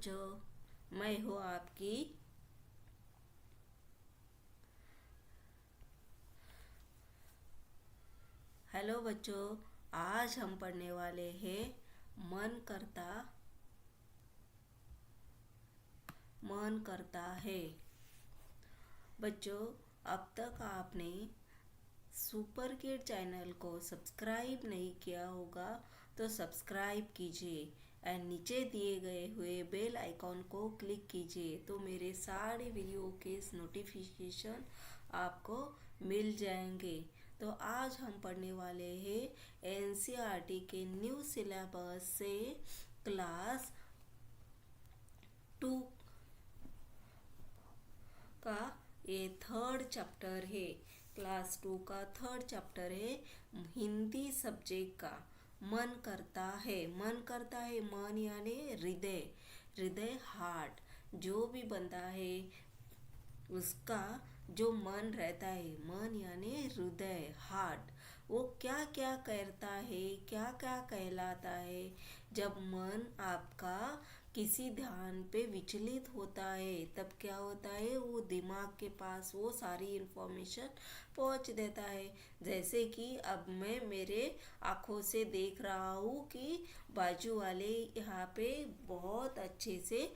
बच्चों, मैं हूँ आपकी हेलो बच्चों। आज हम पढ़ने वाले हैं मन करता है। बच्चों, अब तक आपने सुपर किड चैनल को सब्सक्राइब नहीं किया होगा तो सब्सक्राइब कीजिए एंड नीचे दिए गए हुए बेल आइकॉन को क्लिक कीजिए तो मेरे सारे वीडियो के नोटिफिकेशन आपको मिल जाएंगे। तो आज हम पढ़ने वाले हैं एनसीईआरटी के न्यू सिलेबस से क्लास 2 का ये थर्ड चैप्टर है। क्लास 2 का थर्ड चैप्टर है हिंदी सब्जेक्ट का। मन करता है मन यानी हृदय, हृदय हार्ट। जो भी बंदा है उसका जो मन रहता है, मन यानी हृदय हार्ट, वो क्या क्या करता है, क्या क्या कहलाता है। जब मन आपका किसी ध्यान पे विचलित होता है तब क्या होता है, वो दिमाग के पास वो सारी इंफॉर्मेशन पहुंच देता है। जैसे कि अब मैं मेरे आँखों से देख रहा हूँ कि बाजू वाले यहाँ पे बहुत अच्छे से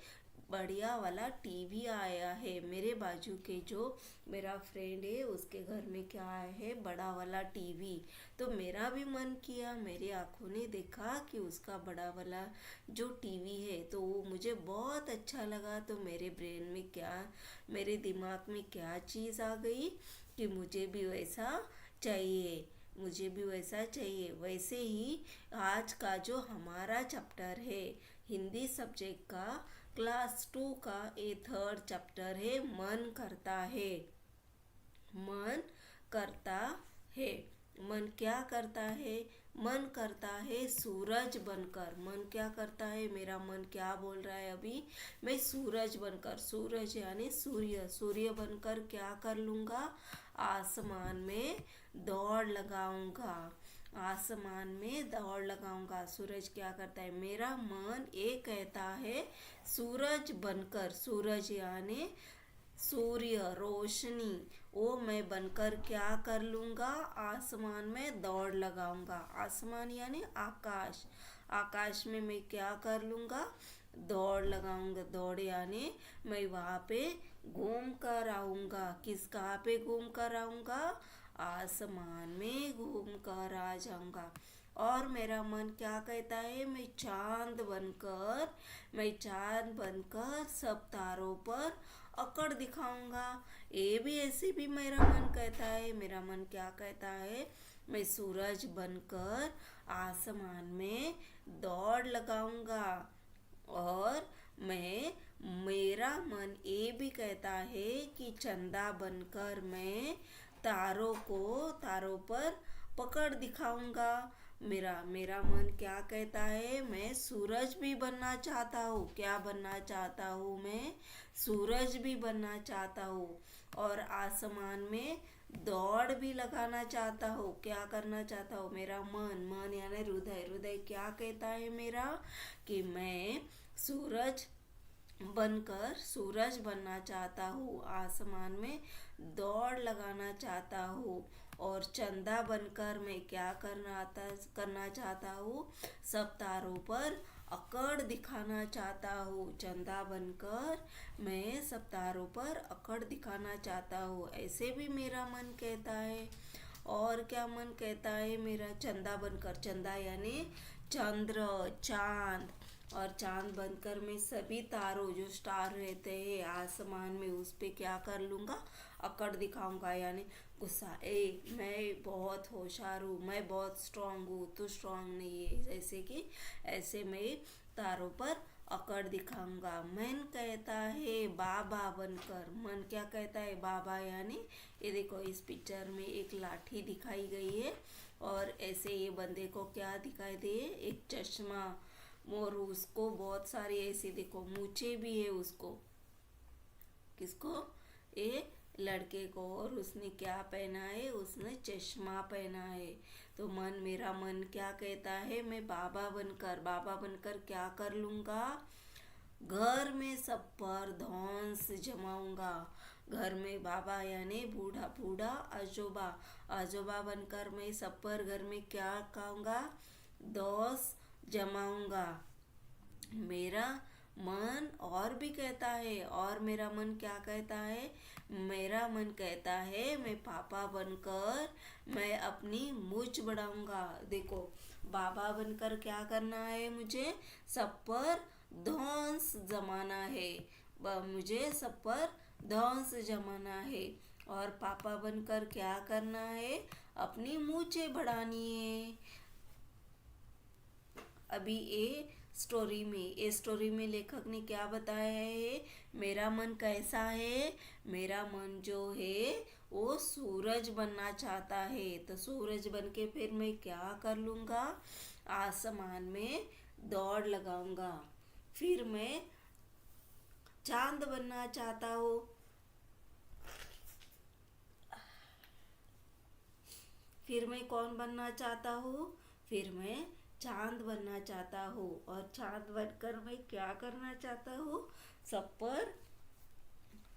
बढ़िया वाला टीवी आया है। मेरे बाजू के जो मेरा फ्रेंड है उसके घर में क्या आया है, बड़ा वाला टीवी। तो मेरा भी मन किया, मेरी आंखों ने देखा कि उसका बड़ा वाला जो टीवी है तो वो मुझे बहुत अच्छा लगा। तो मेरे ब्रेन में क्या, मेरे दिमाग में क्या चीज़ आ गई कि मुझे भी वैसा चाहिए, मुझे भी वैसा चाहिए। वैसे ही आज का जो हमारा चैप्टर है हिंदी सब्जेक्ट का क्लास 2 का ये थर्ड चैप्टर है मन करता है। मन करता है, मन क्या करता है, मन करता है सूरज बनकर। मन क्या करता है, मेरा मन क्या बोल रहा है अभी, मैं सूरज बनकर, सूरज यानी सूर्य, सूर्य बनकर क्या कर लूँगा, आसमान में दौड़ लगाऊंगा, आसमान में दौड़ लगाऊंगा। सूरज क्या करता है, मेरा मन ये कहता है सूरज बनकर, सूरज यानी सूर्य रोशनी, वो मैं बनकर क्या कर लूँगा, आसमान में दौड़ लगाऊंगा। आसमान यानी आकाश, आकाश में मैं क्या कर लूँगा, दौड़ लगाऊंगा। दौड़ यानी मैं वहाँ पे घूम कर आऊँगा। किस कहाँ पे घूम कर आऊँगा, आसमान में घूम कर आ जाऊँगा। और मेरा मन क्या कहता है, मैं चांद बनकर सब तारों पर अकड़ दिखाऊंगा। ये भी ऐसे भी मेरा मन कहता है। मेरा मन क्या कहता है, मैं सूरज बनकर आसमान में दौड़ लगाऊंगा। और मेरा मन ये भी कहता है कि चंदा बनकर मैं तारों पर पकड़ दिखाऊंगा। मेरा मेरा मन क्या कहता है, मैं सूरज भी बनना चाहता हूँ। क्या बनना चाहता हूँ, मैं सूरज भी बनना चाहता हूँ। और आसमान में दौड़ भी लगाना चाहता हूँ। क्या करना चाहता हूँ, मेरा मन, मन यानी हृदय, हृदय क्या कहता है मेरा, कि मैं सूरज बनना चाहता हूँ, आसमान में दौड़ लगाना चाहता हूँ। और चंदा बनकर मैं क्या करना चाहता हूँ, सब तारों पर अकड़ दिखाना चाहता हूँ। चंदा बनकर मैं सब तारों पर अकड़ दिखाना चाहता हूँ, ऐसे भी मेरा मन कहता है। और क्या मन कहता है मेरा, चंदा बनकर, चंदा यानी चंद्र, चांद। और चांद बनकर मैं सभी तारों जो स्टार रहते हैं आसमान में उस पे क्या कर लूँगा, अकड़ दिखाऊंगा। यानी गुस्सा, मैं बहुत होशियार हूँ, मैं बहुत स्ट्रांग हूँ, तू स्ट्रांग नहीं है, जैसे कि ऐसे मैं तारों पर अकड़ दिखाऊंगा। मन कहता है बाबा बनकर, मन क्या कहता है, बाबा यानी ये देखो इस पिक्चर में एक लाठी दिखाई गई है और ऐसे ये बंदे को क्या दिखाई दे, एक चश्मा। और उसको बहुत सारी ऐसी देखो मूछें भी है उसको, किसको, ये लड़के को। और उसने क्या पहना है, उसने चश्मा पहना है। तो मेरा मन क्या कहता है, मैं बाबा बनकर क्या कर लूँगा, घर में सब पर धौंस जमाऊंगा। घर में बाबा यानी बूढ़ा बूढ़ा आजोबा, आजोबा बनकर मैं सब पर घर में क्या खाऊंगा, दोस जमाऊंगा। मेरा मन और भी कहता है, और मेरा मन क्या कहता है, मेरा मन कहता है मैं पापा बनकर मैं अपनी मूंछ बढ़ाऊंगा। देखो, बाबा बनकर क्या करना है, मुझे सब पर धौंस जमाना है। मुझे सब पर धौंस जमाना है। और पापा बनकर क्या करना है, अपनी मूंछें बढ़ानी है। अभी ये स्टोरी में लेखक ने क्या बताया है, मेरा मन कैसा है, मेरा मन जो है वो सूरज बनना चाहता है। तो सूरज बन के फिर मैं क्या कर लूँगा, आसमान में दौड़ लगाऊंगा। फिर मैं चांद बनना चाहता हूँ। फिर मैं कौन बनना चाहता हूँ, फिर मैं चांद बनना चाहता हूँ। और चांद बनकर मैं क्या करना चाहता हूँ, सब पर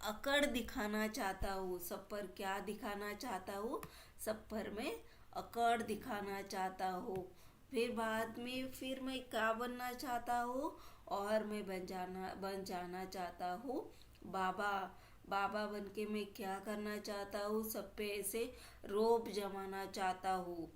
अकड़ दिखाना चाहता हूँ। सब पर क्या दिखाना चाहता हूँ, सब पर मैं अकड़ दिखाना चाहता हूँ। फिर बाद में फिर मैं क्या बनना चाहता हूँ, और मैं बन जाना चाहता हूँ बाबा। बाबा बन के मैं क्या करना चाहता हूँ, सब पे ऐसे रोब जमाना चाहता हूँ।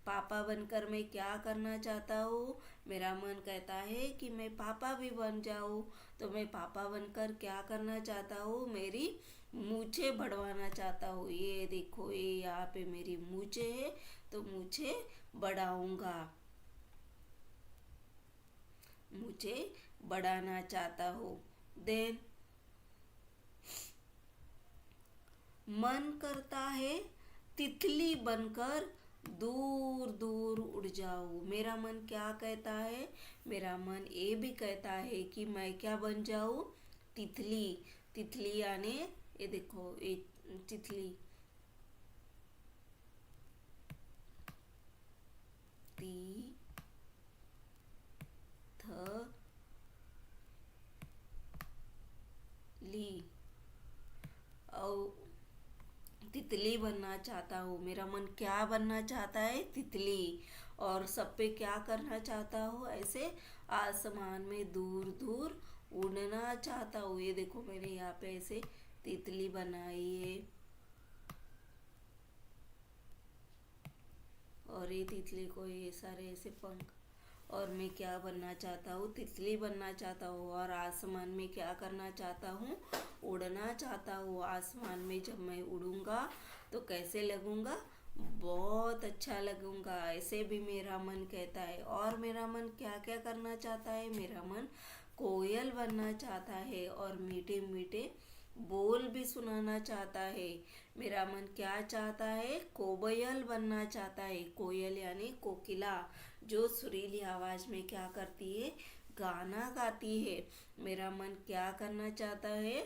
पापा बनकर मैं क्या करना चाहता हूँ, मेरा मन कहता है कि मैं पापा भी बन जाऊँ। तो मैं पापा बनकर क्या करना चाहता हूँ, मेरी मूछें बढ़वाना चाहता हूँ। ये देखो, ये यहाँ पे मेरी मूछें है, तो मूछें बढ़ाऊंगा, मुझे बढ़ाना चाहता हूँ। देन मन करता है तितली बनकर दूर दूर उड़ जाऊं। मेरा मन क्या कहता है, मेरा मन ये भी कहता है कि मैं क्या बन जाऊं, तितली। तितली यानी ये देखो, ये तितली, ती थ ली, और तितली बनना चाहता हूँ। मेरा मन क्या बनना चाहता है, तितली। और सब पे क्या करना चाहता हूँ, ऐसे आसमान में दूर दूर उड़ना चाहता हूँ। ये देखो, मैंने यहाँ पे ऐसे तितली बनाई है। और ये तितली को ये सारे ऐसे पंख। और मैं क्या बनना चाहता हूँ, तितली बनना चाहता हूँ। और आसमान में क्या करना चाहता हूँ, उड़ना चाहता हूँ। आसमान में जब मैं उड़ूंगा तो कैसे लगूंगा, बहुत अच्छा लगूंगा, ऐसे भी मेरा मन कहता है। और मेरा मन क्या क्या करना चाहता है, मेरा मन कोयल बनना चाहता है और मीठे मीठे बोल भी सुनाना चाहता है। मेरा मन क्या चाहता है, कोयल बनना चाहता है। कोयल यानी कोकिला, जो सुरीली आवाज में क्या करती है, गाना गाती है। मेरा मन क्या करना चाहता है,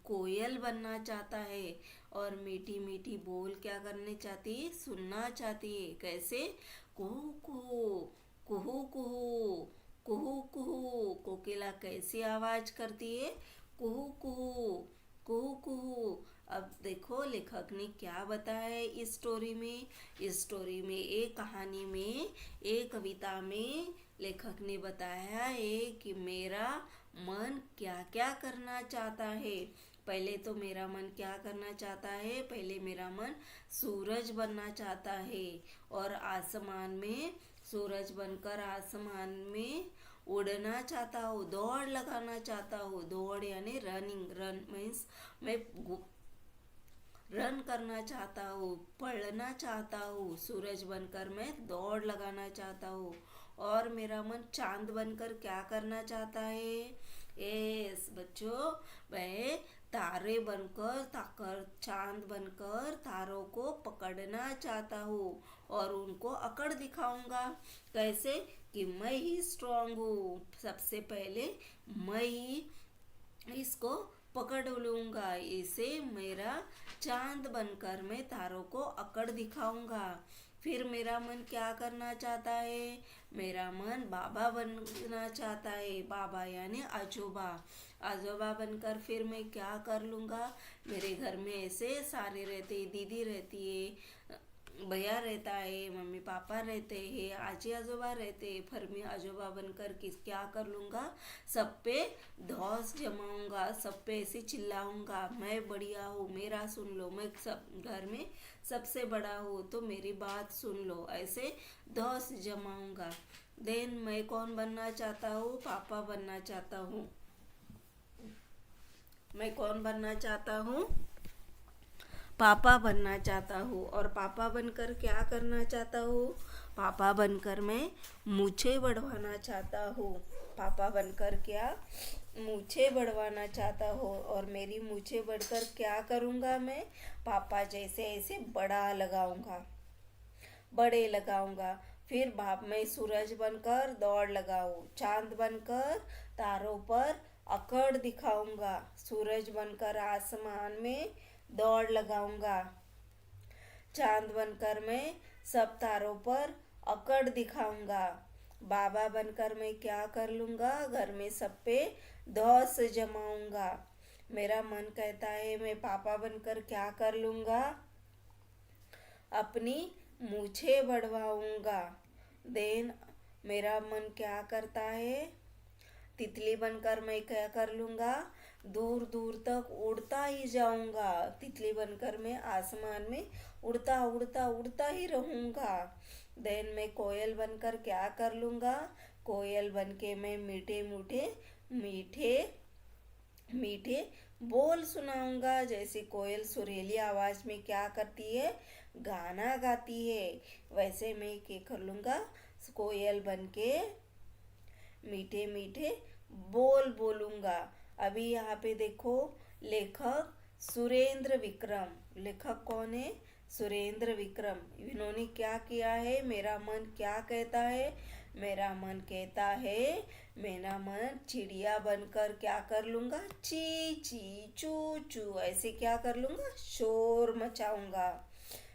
कोयल बनना चाहता है। और मीठी मीठी बोल क्या करनी चाहती है, सुनना चाहती है। कैसे, कुहू कुहू, कुहू कुहू, कुहू कुहू। कोकिला कैसी आवाज करती है, कुहू कुहू, कुहू कुहू। अब देखो, लेखक ने क्या बताया है इस स्टोरी में। इस स्टोरी में, एक कहानी में, एक कविता में लेखक ने बताया है कि मेरा मन क्या क्या करना चाहता है। पहले तो मेरा मन क्या करना चाहता है, पहले मेरा मन सूरज बनना चाहता है। और आसमान में सूरज बनकर आसमान में उड़ना चाहता हूँ, दौड़ लगाना चाहता हूँ। दौड़ यानी रनिंग, रन मीन्स मैं रन करना चाहता हूँ, पढ़ना चाहता हूँ। सूरज बनकर मैं दौड़ लगाना चाहता हूँ। और मेरा मन चांद बनकर क्या करना चाहता है, यस बच्चों, मैं तारे बनकर ताकर चांद बनकर तारों को पकड़ना चाहता हूँ और उनको अकड़ दिखाऊंगा। कैसे, कि मैं ही स्ट्रांग हूँ, सबसे पहले मैं ही इसको पकड़ लूंगा। इसे मेरा चांद बनकर मैं तारों को अकड़ दिखाऊंगा। फिर मेरा मन क्या करना चाहता है, मेरा मन बाबा बनना चाहता है। बाबा यानी आजोबा। आजोबा बनकर फिर मैं क्या कर लूँगा, मेरे घर में ऐसे सारे रहते, दीदी रहती है, भैया रहता है, मम्मी पापा रहते हैं, आजी आजोबा रहते हैं। फिर मैं आजोबा बनकर किस क्या कर लूँगा, सब पे धौस जमाऊंगा, सब पे ऐसे चिल्लाऊंगा, मैं बढ़िया हूँ, मेरा सुन लो, मैं सब घर में सबसे बड़ा हूँ तो मेरी बात सुन लो, ऐसे धौस जमाऊंगा। देन मैं कौन बनना चाहता हूँ, पापा बनना चाहता हूँ। मैं कौन बनना चाहता हूँ, पापा बनना चाहता हूँ। और पापा बनकर क्या करना चाहता हूँ, पापा बनकर मैं मूछें बढ़वाना चाहता हूँ। पापा बनकर क्या, मूछें बढ़वाना चाहता हूँ। और मेरी मूछें बढ़कर क्या करूँगा, मैं पापा जैसे ऐसे बड़े लगाऊंगा। फिर बाप मैं सूरज बनकर दौड़ लगाऊं, चांद बनकर तारों पर अकड़ दिखाऊंगा, सूरज बनकर आसमान में दौड़ लगाऊंगा, चांद बनकर मैं सब तारों पर अकड़ दिखाऊंगा। बाबा बनकर मैं क्या कर लूँगा, घर में सब पे धौस जमाऊंगा। मेरा मन कहता है मैं पापा बनकर क्या कर लूँगा, अपनी मूछें बढ़वाऊंगा। देन मेरा मन क्या करता है, तितली बनकर मैं क्या कर लूँगा, दूर दूर तक उड़ता ही जाऊंगा। तितली बनकर मैं आसमान में उड़ता उड़ता उड़ता ही रहूंगा। देन मैं कोयल बनकर क्या कर लूँगा, कोयल बन के मैं मीठे मीठे मीठे मीठे बोल सुनाऊंगा। जैसे कोयल सुरीली आवाज में क्या करती है, गाना गाती है, वैसे मैं क्या कर लूँगा, कोयल बन के मीठे मीठे बोल बोलूंगा। अभी यहाँ पे देखो, लेखक सुरेंद्र विक्रम, लेखक कौन है, सुरेंद्र विक्रम। इन्होंने क्या किया है, मेरा मन क्या कहता है, मेरा मन कहता है मेरा मन चिड़िया बनकर क्या कर लूँगा, ची ची चू चू ऐसे क्या कर लूँगा, शोर मचाऊंगा।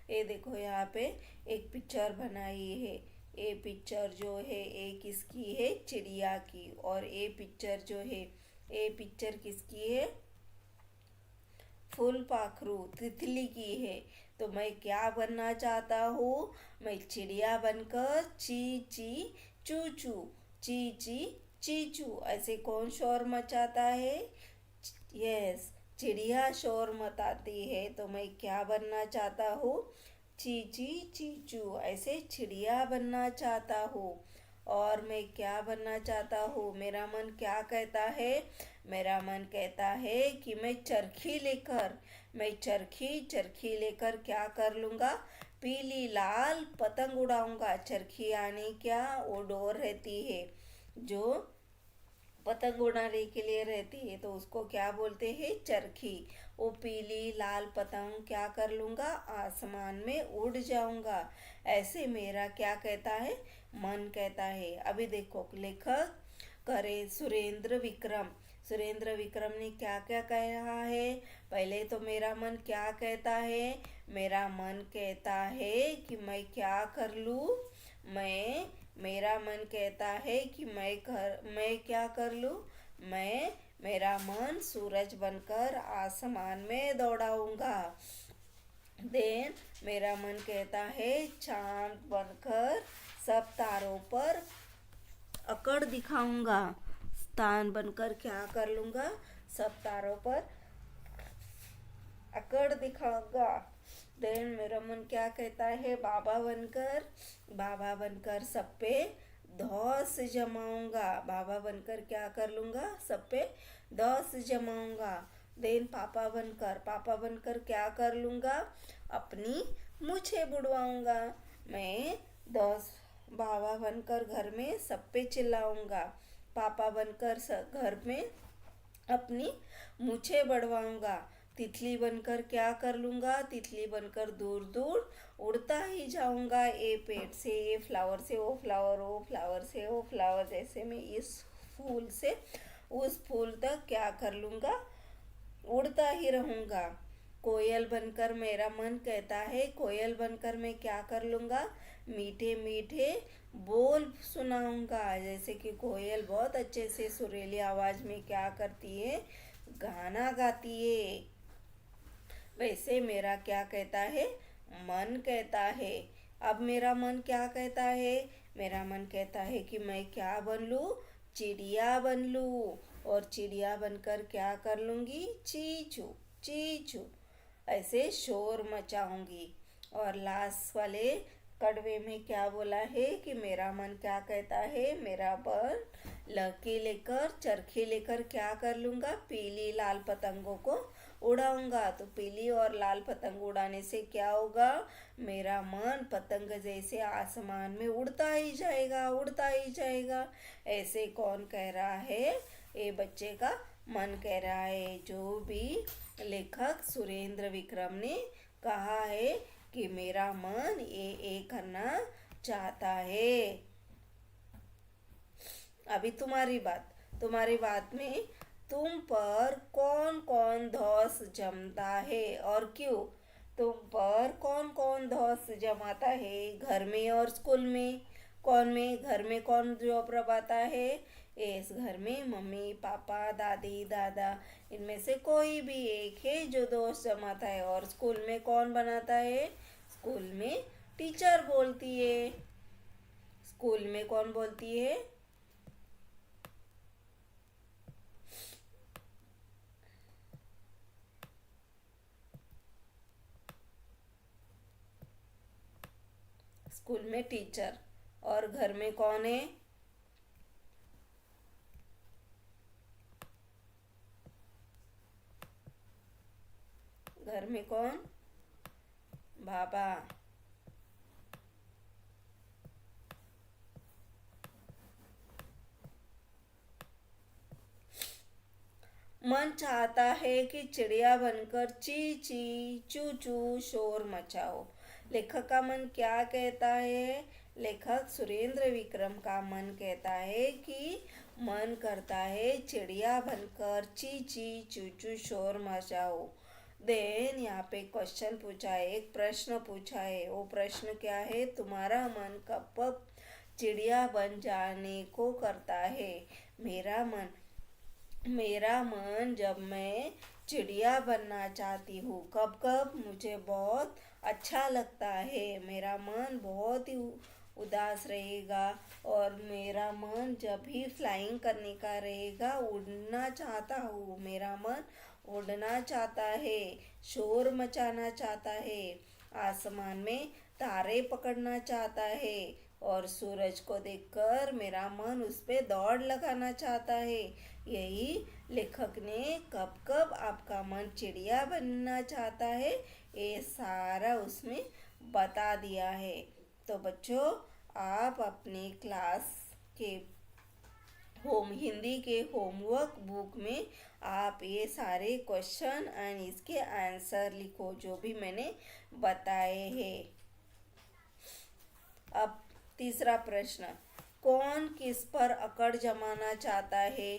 ये देखो यहाँ पे एक पिक्चर बनाई है। ये पिक्चर जो है ये किसकी है, चिड़िया की। और ये पिक्चर जो है, ये पिक्चर किसकी है, फूलपाखरू तितली की है। तो मैं क्या बनना चाहता हूँ, मैं चिड़िया बनकर ची ची चू चू, ची ची ची चू ऐसे कौन शोर मचाता है, यस चिड़िया शोर मचाती है। तो मैं क्या बनना चाहता हूँ, चीची चीचू ऐसे चिड़िया बनना चाहता हूँ। और मैं क्या बनना चाहता हूँ, मेरा मन क्या कहता है, मेरा मन कहता है कि मैं चरखी चरखी लेकर क्या कर लूँगा, पीली लाल पतंग उड़ाऊंगा। चरखी यानी क्या, वो डोर रहती है जो पतंग उड़ाने के लिए रहती है, तो उसको क्या बोलते हैं, चरखी। वो पीली लाल पतंग क्या कर लूँगा, आसमान में उड़ जाऊंगा। ऐसे मेरा क्या कहता है, मन कहता है। अभी देखो लेखक करे सुरेंद्र विक्रम ने क्या क्या कहा है। पहले तो मेरा मन क्या कहता है, मेरा मन कहता है कि मैं क्या कर लूँ, मेरा मन कहता है कि मैं क्या कर लूँ, मेरा मन सूरज बनकर आसमान में दौड़ाऊंगा। देन मेरा मन कहता है चांद बनकर सब तारों पर अकड़ दिखाऊंगा। स्थान बनकर क्या कर लूँगा, सब तारों पर अकड़ दिखाऊंगा। देन मेरा मन क्या कहता है, बाबा बनकर सब पे धौस जमाऊंगा। बाबा बनकर क्या कर लूँगा, सब पे धौस जमाऊंगा। देन पापा बनकर क्या कर लूँगा, अपनी मूछें बुड़वाऊंगा। मैं धौस बाबा बनकर घर में सब पे चिल्लाऊंगा। पापा बनकर घर में अपनी मूछें बढ़वाऊंगा। तितली बनकर क्या कर लूँगा, तितली बनकर दूर दूर उड़ता ही जाऊंगा। ए पेड़ से ये फ्लावर से वो फ्लावर, वो फ्लावर से वो फ्लावर, जैसे मैं इस फूल से उस फूल तक क्या कर लूँगा, उड़ता ही रहूँगा। कोयल बनकर मेरा मन कहता है, कोयल बनकर मैं क्या कर लूँगा, मीठे मीठे बोल सुनाऊंगा। जैसे कि कोयल बहुत अच्छे से सुरीली आवाज में क्या करती है, गाना गाती है, वैसे मेरा क्या कहता है, मन कहता है। अब मेरा मन क्या कहता है, मेरा मन कहता है कि मैं क्या बन लूँ, चिड़िया बन लूँ। और चिड़िया बनकर क्या कर लूँगी, चीचू चीचू ऐसे शोर मचाऊंगी। और लास्ट वाले कड़वे में क्या बोला है कि मेरा मन क्या कहता है, मेरा मन लकी लेकर चरखी लेकर क्या कर लूँगा, पीली लाल पतंगों को उड़ाऊंगा। तो पीली और लाल पतंग उड़ाने से क्या होगा, मेरा मन पतंग जैसे आसमान में उड़ता ही जाएगा, उड़ता ही जाएगा। ऐसे कौन कह रहा है, ये बच्चे का मन कह रहा है। जो भी लेखक सुरेंद्र विक्रम ने कहा है कि मेरा मन ये करना चाहता है। अभी तुम्हारी बात में तुम पर कौन कौन धौस जमता है और क्यों। तुम पर कौन कौन धौस जमाता है, घर में और स्कूल में। घर में कौन जो प्रभाता है, इस घर में मम्मी पापा दादी दादा इनमें से कोई भी एक है जो दोस्त जमाता है। और स्कूल में कौन बनाता है, स्कूल में टीचर बोलती है। स्कूल में कौन बोलती है, स्कूल में टीचर। और घर में कौन है, घर में कौन, बाबा। मन चाहता है कि चिड़िया बनकर ची ची चू चू शोर मचाओ। लेखक का मन क्या कहता है, लेखक सुरेंद्र विक्रम का मन कहता है कि मन करता है चिड़िया बनकर ची ची चू चू शोर मचाओ। देन यहाँ पे क्वेश्चन पूछा है, एक प्रश्न पूछा है। वो प्रश्न क्या है, तुम्हारा मन कब चिड़िया बन जाने को करता है। मेरा मन जब मैं चिड़िया बनना चाहती हूँ, कब कब मुझे बहुत अच्छा लगता है। मेरा मन बहुत ही उदास रहेगा और मेरा मन जब भी फ्लाइंग करने का रहेगा, उड़ना चाहता हूँ, मेरा मन उड़ना चाहता है, शोर मचाना चाहता है, आसमान में तारे पकड़ना चाहता है और सूरज को देखकर मेरा मन उस पे दौड़ लगाना चाहता है। यही लेखक ने कब कब आपका मन चिड़िया बनना चाहता है, ये सारा उसमें बता दिया है। तो बच्चों, आप अपने क्लास के हिंदी के होमवर्क बुक में आप ये सारे क्वेश्चन एंड इसके आंसर लिखो जो भी मैंने बताए हैं। अब तीसरा प्रश्न, कौन किस पर अकड़ जमाना चाहता है।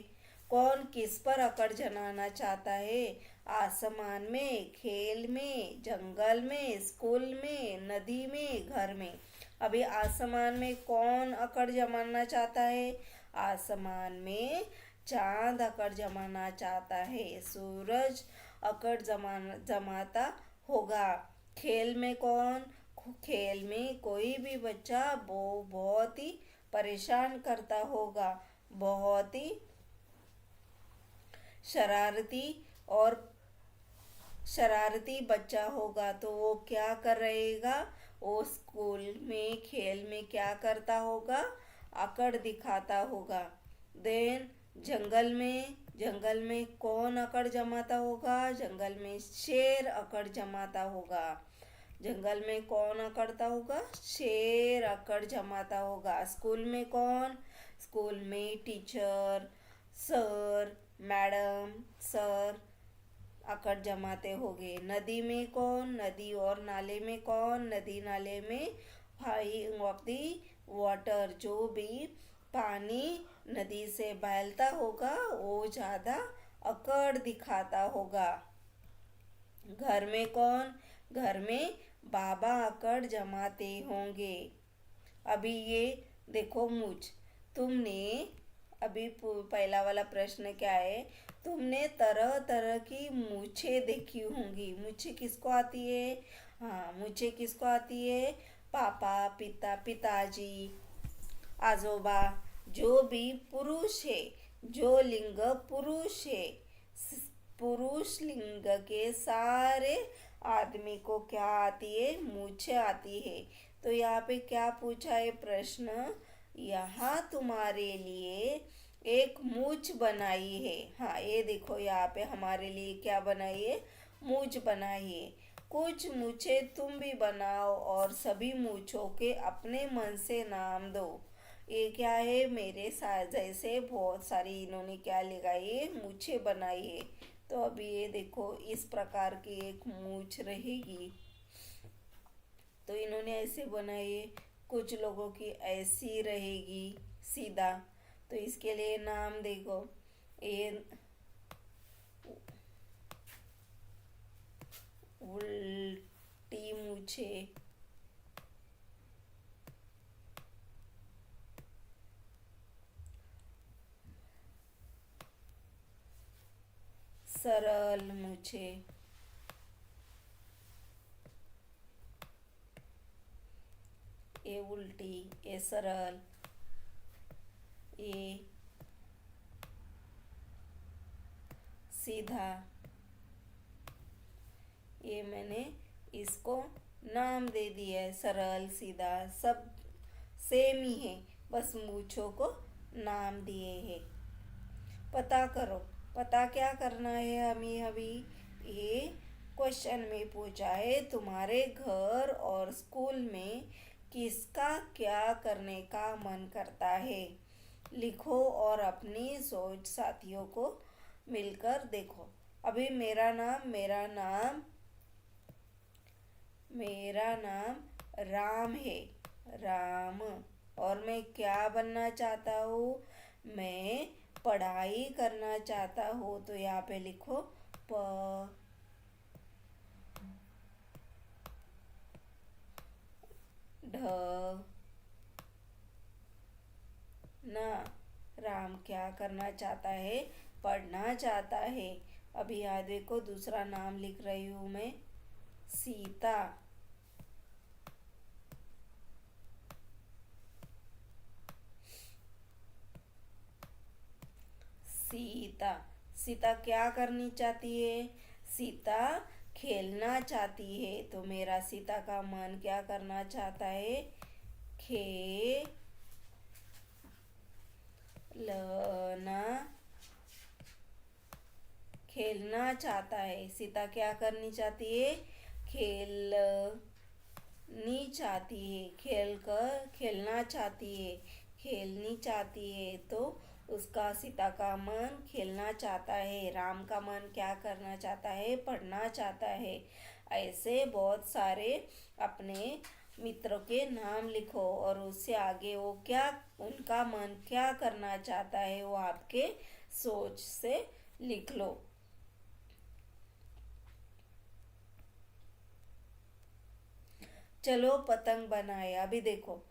कौन किस पर अकड़ जमाना चाहता है, आसमान में, खेल में, जंगल में, स्कूल में, नदी में, घर में। अभी आसमान में कौन अकड़ जमाना चाहता है, आसमान में चांद अकड़ जमाना चाहता है, सूरज अकड़ जमाता होगा। खेल में कौन, खेल में कोई भी बच्चा वो बहुत ही परेशान करता होगा, बहुत ही शरारती और शरारती बच्चा होगा। तो वो क्या कर रहेगा, वो स्कूल में खेल में क्या करता होगा, अकड़ दिखाता होगा। देन जंगल में कौन अकड़ जमाता होगा, जंगल में शेर अकड़ जमाता होगा। जंगल में कौन अकड़ता होगा, शेर अकड़ जमाता होगा। स्कूल में कौन, स्कूल में टीचर, सर, मैडम, सर अकड़ जमाते होंगे। नदी में कौन, नदी और नाले में कौन, नदी नाले में फ्लाइंग ऑफ दी वाटर, जो भी पानी नदी से बहता होगा वो ज़्यादा अकड़ दिखाता होगा। घर में कौन? घर में बाबा आकर जमाते होंगे। अभी ये देखो मुझ, तुमने अभी पहला वाला प्रश्न क्या है? तुमने तरह तरह की मूछें देखी होंगी। मूछें किसको आती है? हाँ, मूछें किसको आती है? पापा, पिताजी, आजोबा, जो भी पुरुष है, जो लिंग पुरुष है, पुरुष लिंग के सारे आदमी को क्या आती है? मूछें आती है। तो यहाँ पे क्या पूछा है प्रश्न? यहाँ तुम्हारे लिए एक मूछ बनाई है। हाँ, ये देखो यहाँ पे हमारे लिए क्या बनाई है? मूछ बनाई है। कुछ मूछे तुम भी बनाओ और सभी मूछों के अपने मन से नाम दो। ये क्या है? मेरे साथ जैसे बहुत सारी इन्होंने क्या लगाई है? मूछे बनाई है। तो अभी ये देखो इस प्रकार की एक मूछ रहेगी। तो इन्होंने ऐसे बनाई है। कुछ लोगों की ऐसी रहेगी सीधा। तो इसके लिए नाम देखो, ये उल्टी मूछे, सरल मूछे, ये उल्टी, ये सरल, ये सीधा। ये मैंने इसको नाम दे दिया है। सरल, सीधा सब सेम ही है, बस मूछों को नाम दिए हैं। पता करो, पता क्या करना है हमें अभी? ये क्वेश्चन में पूछा है तुम्हारे घर और स्कूल में किसका क्या करने का मन करता है? लिखो और अपनी सोच साथियों को मिलकर देखो। अभी मेरा नाम राम है। राम। और मैं क्या बनना चाहता हूँ? मैं पढ़ाई करना चाहता हूँ। तो यहाँ पे लिखो प ढ ना। राम क्या करना चाहता है? पढ़ना चाहता है। अभी यहाँ देखो दूसरा नाम लिख रही हूँ मैं, सीता। सीता। सीता क्या करनी चाहती है? सीता खेलना चाहती है। तो मेरा सीता का मन क्या करना चाहता है? खेलना। खेलना चाहता है। सीता क्या करनी चाहती है? खेलनी चाहती है। खेलना चाहती है। खेलनी चाहती है। तो उसका सीता का मन खेलना चाहता है। राम का मन क्या करना चाहता है? पढ़ना चाहता है। ऐसे बहुत सारे अपने मित्रों के नाम लिखो और उससे आगे वो क्या, उनका मन क्या करना चाहता है वो आपके सोच से लिख लो। चलो पतंग बनाए। अभी देखो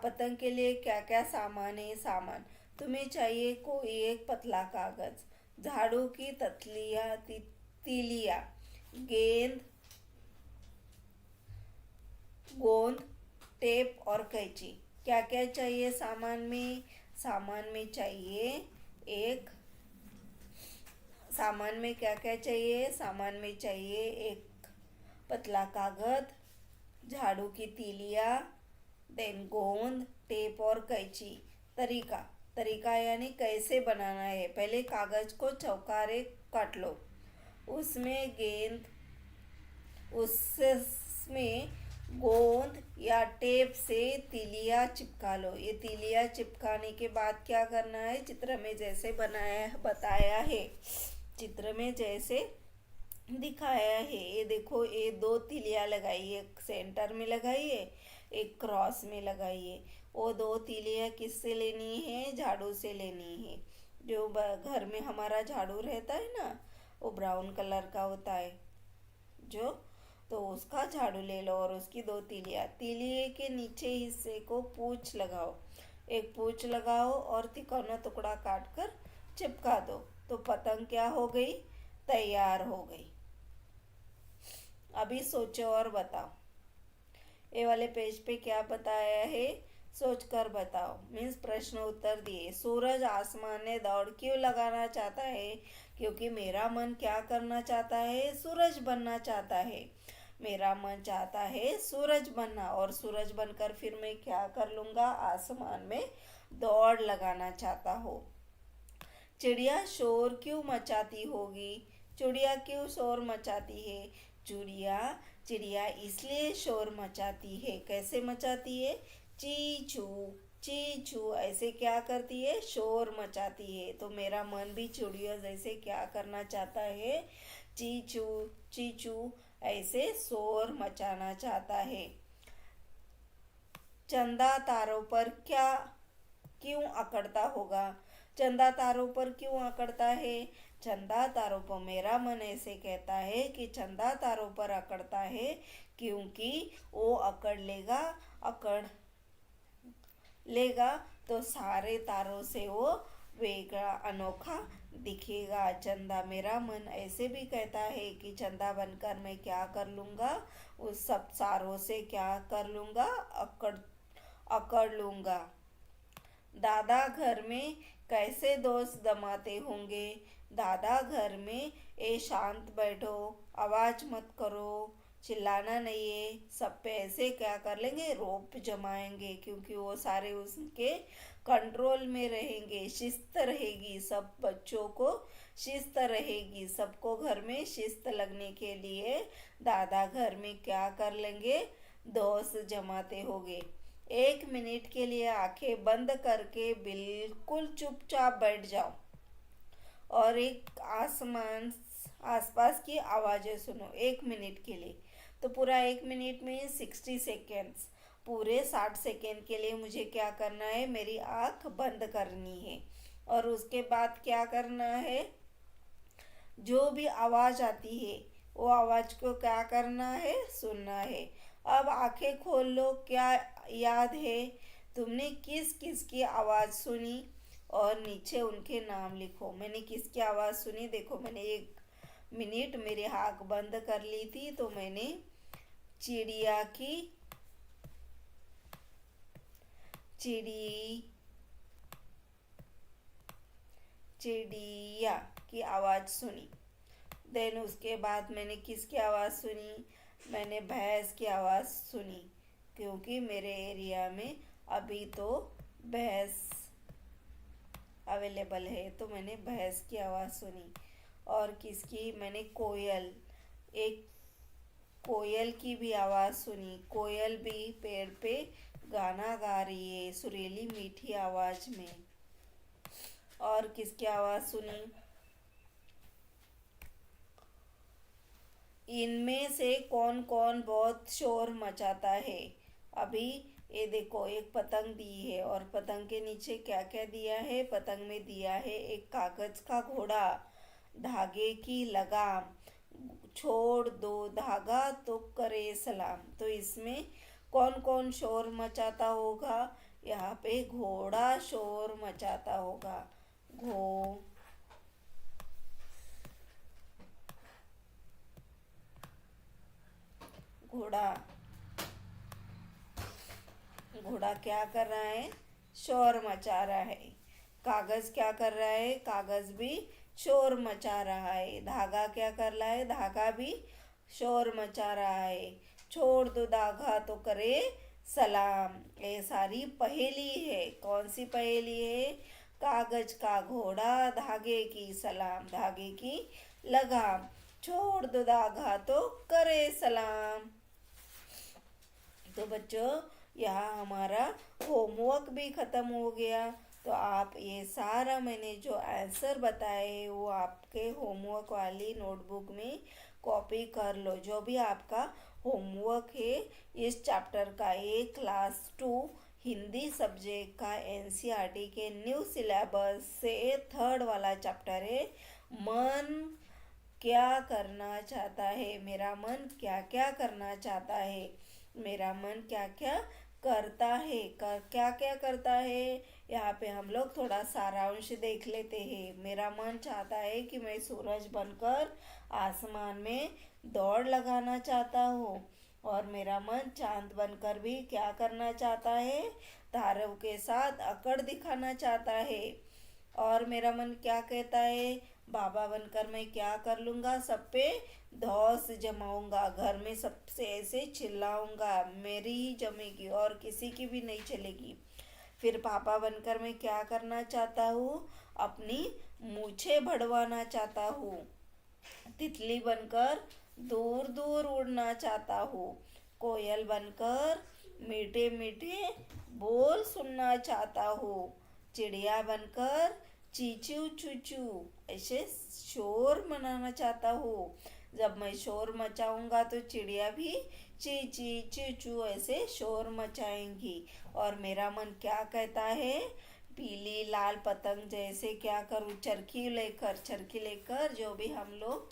पतंग के लिए क्या क्या सामान है? सामान तुम्हें चाहिए कोई एक पतला कागज, झाड़ू की तीलिया, गेंद, गोंद, टेप और कैंची। क्या क्या चाहिए सामान में? सामान में चाहिए एक सामान में क्या क्या चाहिए? सामान में चाहिए एक पतला कागज, झाड़ू की तीलिया, देन गोंद, टेप और कैंची। तरीका तरीका यानी कैसे बनाना है? पहले कागज को चौकारे काट लो, उसमें गेंद उसमें गोंद या टेप से तीलिया चिपका लो। ये तीलिया चिपकाने के बाद क्या करना है? चित्र में जैसे बनाया बताया है, चित्र में जैसे दिखाया है, ये देखो ये दो तीलियां लगाई है, एक सेंटर में लगाई है, एक क्रॉस में लगाई है। वो दो तीलियां किससे लेनी है? झाड़ू से लेनी है। जो घर में हमारा झाड़ू रहता है ना, वो ब्राउन कलर का होता है। जो, तो उसका झाड़ू ले लो और उसकी दो तीलियां, तीलिए के नीचे हिस्से को पूंछ लगाओ, एक पूंछ लगाओ और तिकोना टुकड़ा काट कर चिपका दो, तो पतंग क्या हो गई, तैयार हो गई। अभी सोचो और बताओ, ये वाले पेज पे क्या बताया है, सोच कर बताओ। मीन्स प्रश्न उत्तर दिए। सूरज आसमान में दौड़ क्यों लगाना चाहता है, क्योंकि मेरा मन क्या करना चाहता है, सूरज बनना चाहता है। मेरा मन चाहता है सूरज बनना, और सूरज बनकर फिर मैं क्या कर लूँगा, आसमान में दौड़ लगाना चाहता हूँ। चिड़िया शोर क्यों मचाती होगी, चिड़िया क्यों शोर मचाती है, चिड़िया चिड़िया इसलिए शोर मचाती है, कैसे मचाती है, चीचू चीचू ऐसे क्या करती है, शोर मचाती है। तो मेरा मन भी चिड़िया जैसे क्या करना चाहता है, चीचू चीचू ऐसे शोर मचाना चाहता है। चंदा तारों पर क्या क्यों अकड़ता होगा, चंदा तारों पर क्यों अकड़ता है, चंदा तारों पर मेरा मन ऐसे कहता है कि चंदा तारों पर अकड़ता है क्योंकि वो अकड़ लेगा तो सारे तारों से वो वेगड़ा अनोखा दिखेगा। चंदा मेरा मन ऐसे भी कहता है कि चंदा बनकर मैं क्या कर लूँगा, उस सब सारों से क्या कर लूँगा, अकड़ लूँगा। दादा घर में कैसे दोस्त जमाते होंगे, दादा घर में ए शांत बैठो, आवाज मत करो, चिल्लाना नहीं है, सब पे ऐसे क्या कर लेंगे, रोप जमाएंगे, क्योंकि वो सारे उसके कंट्रोल में रहेंगे, शिस्त रहेगी, सब बच्चों को शिस्त रहेगी, सबको घर में शिस्त लगने के लिए दादा घर में क्या कर लेंगे, दोस्त जमाते होंगे। 1 मिनट के लिए आंखें बंद करके बिल्कुल चुपचाप बैठ जाओ और एक आसपास की आवाज़ें सुनो 1 मिनट के लिए। तो पूरा 1 मिनट में 60 सेकेंड्स, पूरे 60 सेकेंड के लिए मुझे क्या करना है, मेरी आँख बंद करनी है। और उसके बाद क्या करना है, जो भी आवाज़ आती है वो आवाज़ को क्या करना है, सुनना है। अब आंखें खोल लो, क्या याद है तुमने किस किस की आवाज़ सुनी, और नीचे उनके नाम लिखो। मैंने किसकी आवाज़ सुनी, देखो मैंने 1 मिनट मेरी आँख बंद कर ली थी, तो मैंने चिड़िया की चिड़िया की आवाज़ सुनी। देन उसके बाद मैंने किसकी आवाज़ सुनी, मैंने भैंस की आवाज़ सुनी, क्योंकि मेरे एरिया में अभी तो भैंस अवेलेबल है, तो मैंने भैंस की आवाज़ सुनी। और किसकी, मैंने एक कोयल की भी आवाज़ सुनी। कोयल भी पेड़ पे गाना गा रही है सुरीली मीठी आवाज़ में। और किसकी आवाज़ सुनी, इनमें से कौन कौन बहुत शोर मचाता है। अभी ये देखो एक पतंग दी है, और पतंग के नीचे क्या क्या दिया है, पतंग में दिया है एक कागज का घोड़ा, धागे की लगाम, छोड़ दो धागा तो करे सलाम। तो इसमें कौन कौन शोर मचाता होगा, यहाँ पे घोड़ा शोर मचाता होगा। घोड़ा घोड़ा क्या कर रहा है, शोर मचा रहा है। कागज क्या कर रहा है, कागज भी शोर मचा रहा है। धागा क्या कर रहा है, धागा भी शोर मचा रहा है। छोड़ दो धागा तो करे सलाम। ये सारी पहेली है। कौन सी पहेली है, कागज का घोड़ा, धागे की सलाम, धागे की लगाम, छोड़ दो धागा तो करे सलाम। तो बच्चों यहाँ हमारा होमवर्क भी ख़त्म हो गया। तो आप ये सारा मैंने जो आंसर बताए वो आपके होमवर्क वाली नोटबुक में कॉपी कर लो। जो भी आपका होमवर्क है इस चैप्टर का, ये क्लास 2 हिंदी सब्जेक्ट का एनसीईआरटी के न्यू सिलेबस से 3rd वाला चैप्टर है, मन क्या करना चाहता है, मेरा मन क्या क्या करना चाहता है, मेरा मन क्या क्या करता है, क्या क्या करता है। यहाँ पे हम लोग थोड़ा सारांश देख लेते हैं। मेरा मन चाहता है कि मैं सूरज बनकर आसमान में दौड़ लगाना चाहता हूँ। और मेरा मन चांद बनकर भी क्या करना चाहता है, तारों के साथ अकड़ दिखाना चाहता है। और मेरा मन क्या कहता है, बाबा बनकर मैं क्या कर लूँगा, सब पे धौस जमाऊंगा, घर में सबसे ऐसे चिल्लाऊंगा, मेरी ही जमेगी और किसी की भी नहीं चलेगी। फिर पापा बनकर मैं क्या करना चाहता हूँ, अपनी मूछें बढ़वाना चाहता हूँ। तितली बनकर दूर दूर उड़ना चाहता हूँ। कोयल बनकर मीठे मीठे बोल सुनना चाहता हूँ। चिड़िया बनकर चीचू चूचू ऐसे शोर मनाना चाहता हूँ। जब मैं शोर मचाऊंगा तो चिड़िया भी ची ची चूचू ऐसे शोर मचाएंगी। और मेरा मन क्या कहता है, पीली लाल पतंग जैसे क्या करूँ, चरखी लेकर जो भी हम लोग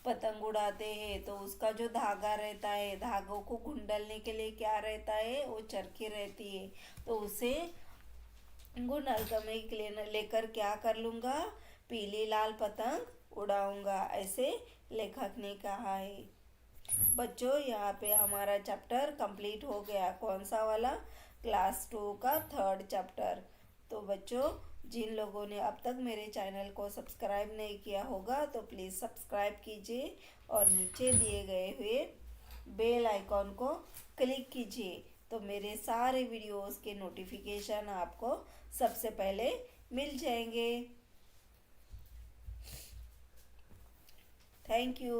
पतंग उड़ाते हैं तो उसका जो धागा रहता है, धागों को गुंडलने के लिए क्या रहता है, वो चरखी रहती है। तो उसे गुंडल कर मैं लेकर क्या कर लूँगा, पीली लाल पतंग उड़ाऊंगा, ऐसे लेखक ने कहा है। बच्चों यहाँ पे हमारा चैप्टर कंप्लीट हो गया। कौन सा वाला, क्लास 2 का थर्ड चैप्टर। तो बच्चों, जिन लोगों ने अब तक मेरे चैनल को सब्सक्राइब नहीं किया होगा तो प्लीज़ सब्सक्राइब कीजिए और नीचे दिए गए हुए बेल आइकॉन को क्लिक कीजिए, तो मेरे सारे वीडियोस के नोटिफिकेशन आपको सबसे पहले मिल जाएंगे। Thank you.